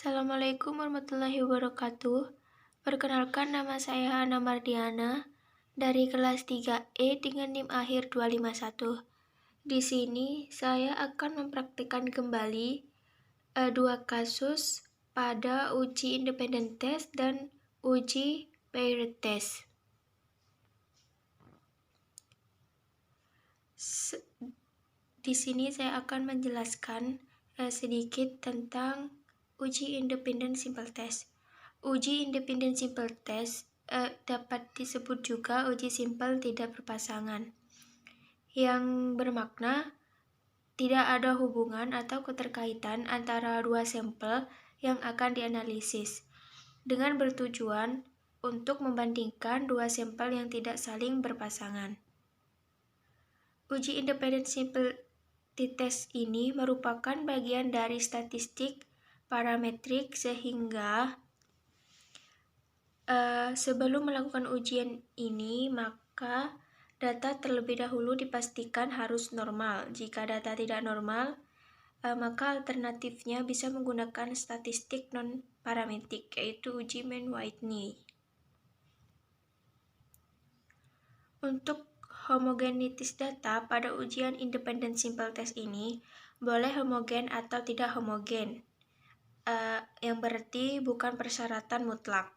Assalamualaikum warahmatullahi wabarakatuh. Perkenalkan, nama saya Hana Mardiana dari kelas 3E dengan NIM akhir 251. Di sini saya akan mempraktikkan kembali dua kasus pada uji independent test dan uji paired test. Di sini saya akan menjelaskan sedikit tentang uji independent simple test. Uji independent simple test dapat disebut juga uji simpel tidak berpasangan, yang bermakna tidak ada hubungan atau keterkaitan antara dua sampel yang akan dianalisis, dengan bertujuan untuk membandingkan dua sampel yang tidak saling berpasangan. Uji independent simple test ini merupakan bagian dari statistik parametrik, sehingga sebelum melakukan ujian ini, maka data terlebih dahulu dipastikan harus normal. Jika data tidak normal, maka alternatifnya bisa menggunakan statistik non-parametrik, yaitu uji Mann-Whitney. Untuk homogenitas data pada ujian independent simple test ini boleh homogen atau tidak homogen, yang berarti bukan persyaratan mutlak.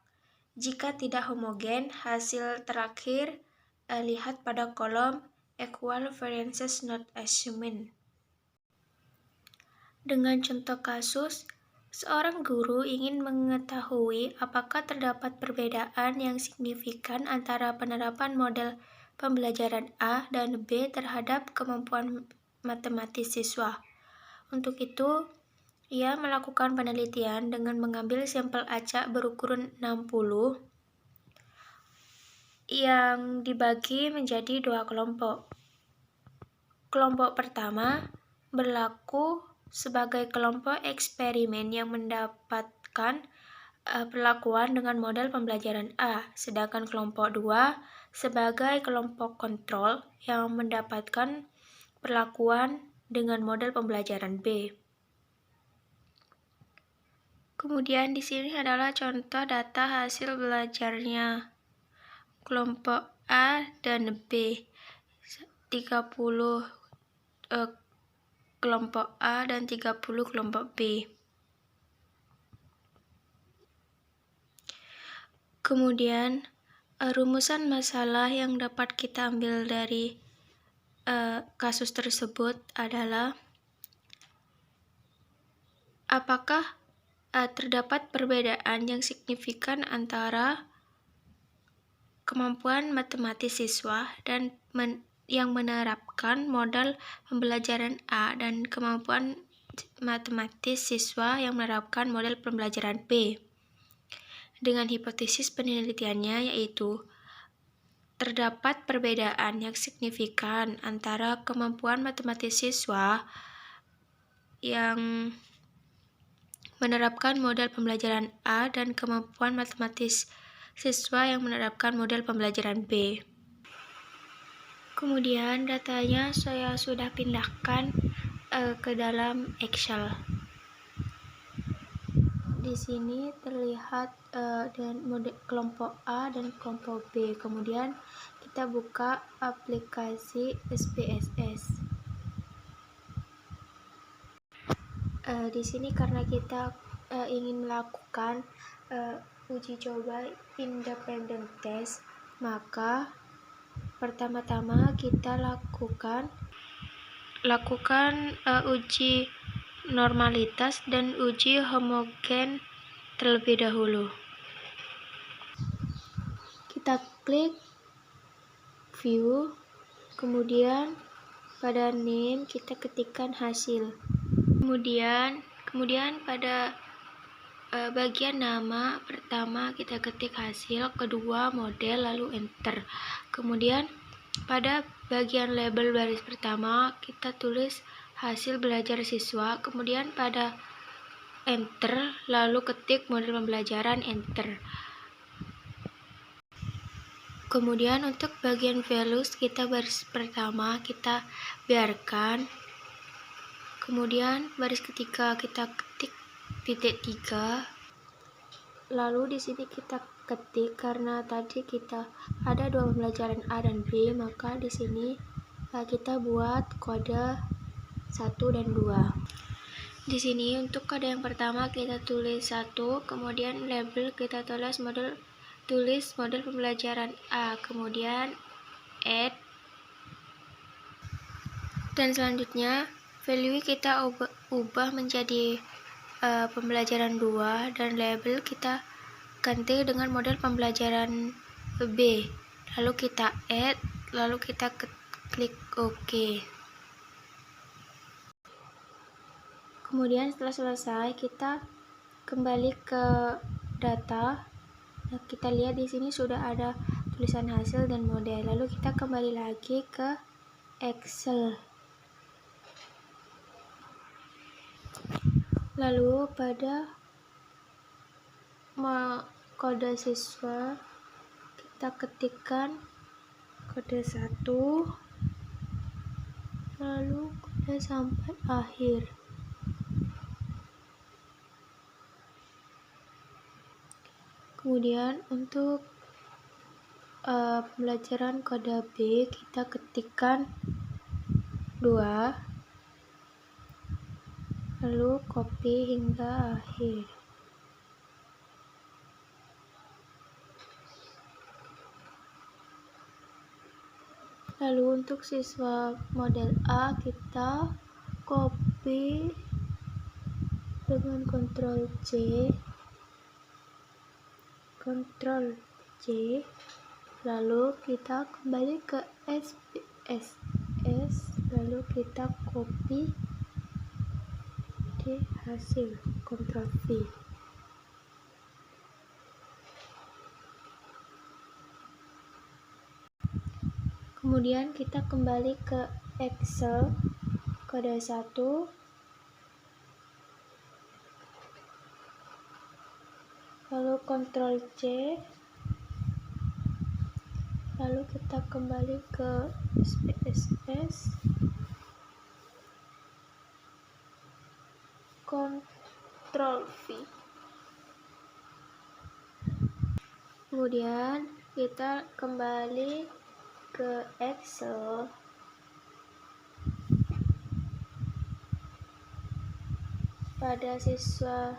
Jika tidak homogen, hasil terakhir lihat pada kolom equal variances not assumed. Dengan contoh kasus, seorang guru ingin mengetahui apakah terdapat perbedaan yang signifikan antara penerapan model pembelajaran A dan B terhadap kemampuan matematis siswa. Untuk itu, ia melakukan penelitian dengan mengambil sampel acak berukuran 60 yang dibagi menjadi dua kelompok. Kelompok pertama berlaku sebagai kelompok eksperimen yang mendapatkan perlakuan dengan model pembelajaran A, sedangkan kelompok 2 sebagai kelompok kontrol yang mendapatkan perlakuan dengan model pembelajaran B. Kemudian di sini adalah contoh data hasil belajarnya kelompok A dan B. 30 kelompok A dan 30 kelompok B. Kemudian rumusan masalah yang dapat kita ambil dari kasus tersebut adalah apakah terdapat perbedaan yang signifikan antara kemampuan matematis siswa dan yang menerapkan model pembelajaran A dan kemampuan matematis siswa yang menerapkan model pembelajaran B. Dengan hipotesis penelitiannya, yaitu terdapat perbedaan yang signifikan antara kemampuan matematis siswa yang menerapkan model pembelajaran A dan kemampuan matematis siswa yang menerapkan model pembelajaran B. Kemudian datanya saya sudah pindahkan ke dalam Excel. Di sini terlihat dengan model kelompok A dan kelompok B. Kemudian kita buka aplikasi SPSS. Di sini karena kita ingin melakukan uji coba independent test, maka pertama-tama kita lakukan uji normalitas dan uji homogen terlebih dahulu. Kita klik view, kemudian pada name kita ketikkan hasil. Kemudian pada bagian nama pertama kita ketik hasil, kedua model, lalu enter. Kemudian pada bagian label baris pertama kita tulis hasil belajar siswa, kemudian pada enter, lalu ketik model pembelajaran, enter. Kemudian untuk bagian values kita baris pertama kita biarkan, kemudian baris ketiga kita ketik titik 3. Lalu di sini kita ketik, karena tadi kita ada dua pembelajaran A dan B, maka di sini kita buat kode 1 dan 2. Di sini untuk kode yang pertama kita tulis 1, kemudian label kita tulis model pembelajaran A, kemudian add, dan selanjutnya value kita ubah menjadi pembelajaran 2 dan label kita ganti dengan model pembelajaran B. Lalu kita add, lalu kita klik OK. Kemudian setelah selesai kita kembali ke data. Nah, kita lihat di sini sudah ada tulisan hasil dan model. Lalu kita kembali lagi ke Excel. Lalu pada kode siswa kita ketikkan kode 1, lalu kode sampai akhir. Kemudian untuk pembelajaran kode B kita ketikkan 2, lalu copy hingga akhir. Lalu untuk siswa model A kita copy dengan Ctrl C, lalu kita kembali ke SPSS, lalu kita copy di hasil, Ctrl V. Kemudian kita kembali ke Excel, kode 1, lalu Ctrl C, lalu kita kembali ke SPSS, Ctrl V. Kemudian kita kembali ke Excel, pada siswa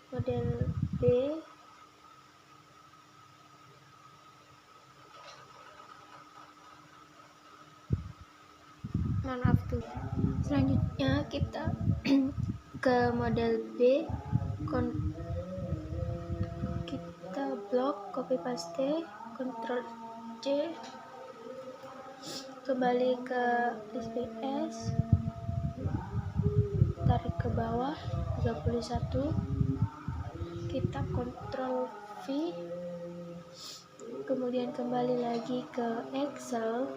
model B, selanjutnya kita ke model B, kita blok, copy paste, Ctrl C, kembali ke SPS, tarik ke bawah 31, kita Ctrl V, kemudian kembali lagi ke Excel,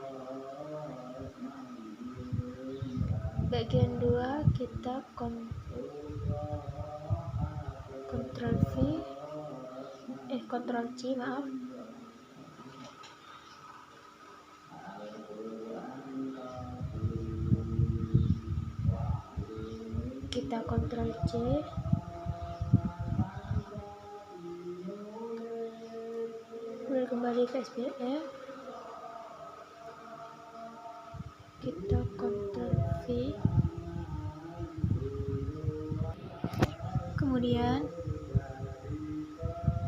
bagian 2 kita Ctrl C, maaf, kita Ctrl C, kemudian kembali ke SPF, kita Ctrl V, kemudian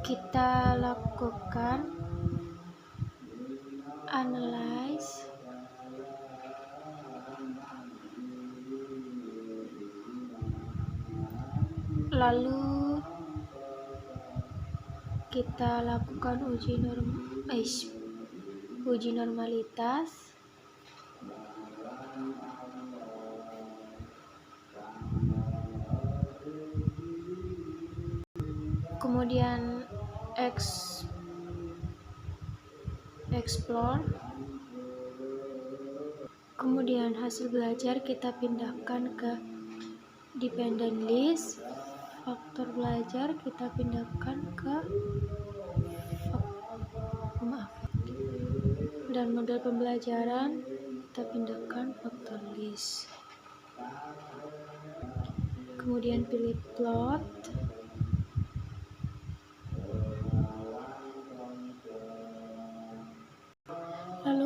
kita lakukan analyze, lalu kita lakukan uji normalitas, kemudian explore, kemudian hasil belajar kita pindahkan ke dependent list, faktor belajar kita pindahkan ke dan model pembelajaran kita pindahkan faktor list. Kemudian pilih plot,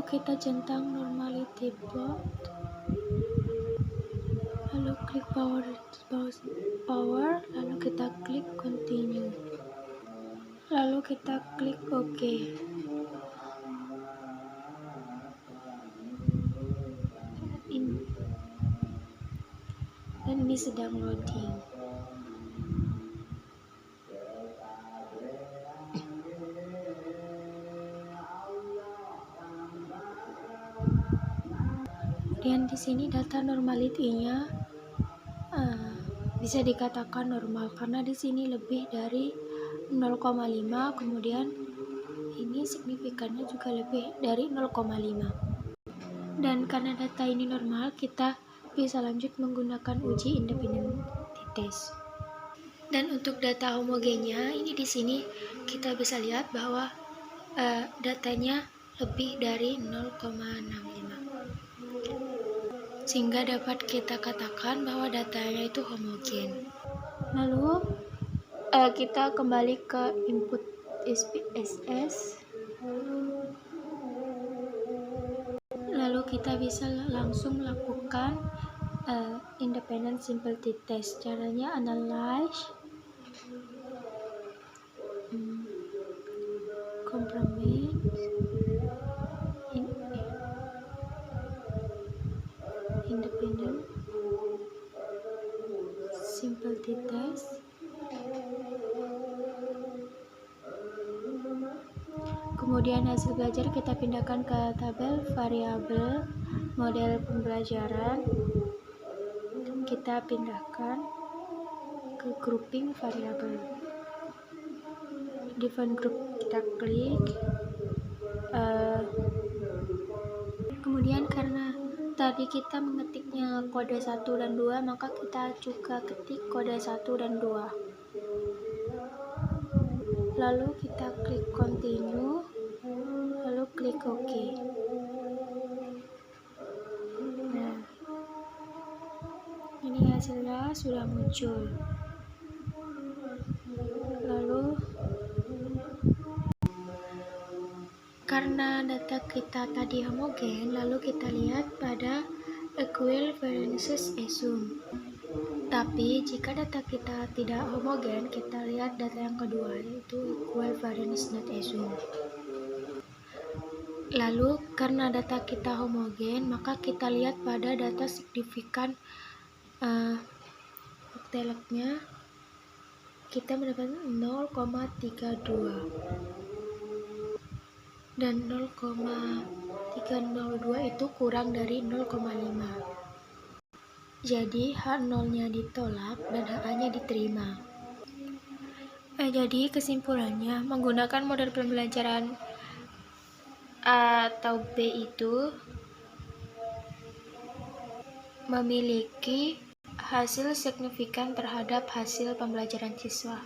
kita centang normality plot, lalu klik power, lalu kita klik continue, lalu kita klik OK. Dan ini sedang loading. Kemudian di sini data normality-nya bisa dikatakan normal karena di sini lebih dari 0,5, kemudian ini signifikannya juga lebih dari 0,5. Dan karena data ini normal, kita bisa lanjut menggunakan uji independent test. Dan untuk data homogennya, ini di sini kita bisa lihat bahwa datanya lebih dari 0,65. Sehingga dapat kita katakan bahwa datanya itu homogen. Lalu kita kembali ke input SPSS. Lalu kita bisa langsung melakukan independent simplicity test. Caranya analyze, compromise, independent simplicity test. Kemudian hasil belajar kita pindahkan ke tabel variabel model pembelajaran. Kita pindahkan ke grouping variabel. Define group kita klik. Kemudian karena tadi kita mengetiknya kode 1 dan 2, maka kita juga ketik kode 1 dan 2. Lalu kita klik continue, lalu klik OK. Nah, ini hasilnya sudah muncul. Lalu karena data kita tadi homogen, lalu kita lihat pada equivariances assume. Tapi jika data kita tidak homogen, kita lihat data yang kedua, yaitu equivariance not assume. Lalu karena data kita homogen, maka kita lihat pada data signifikan octet-lognya kita mendapatkan 0,32 dan 0,302 itu kurang dari 0,5. Jadi H0-nya ditolak dan HA-nya diterima. Jadi kesimpulannya, menggunakan model pembelajaran A atau B itu memiliki hasil signifikan terhadap hasil pembelajaran siswa.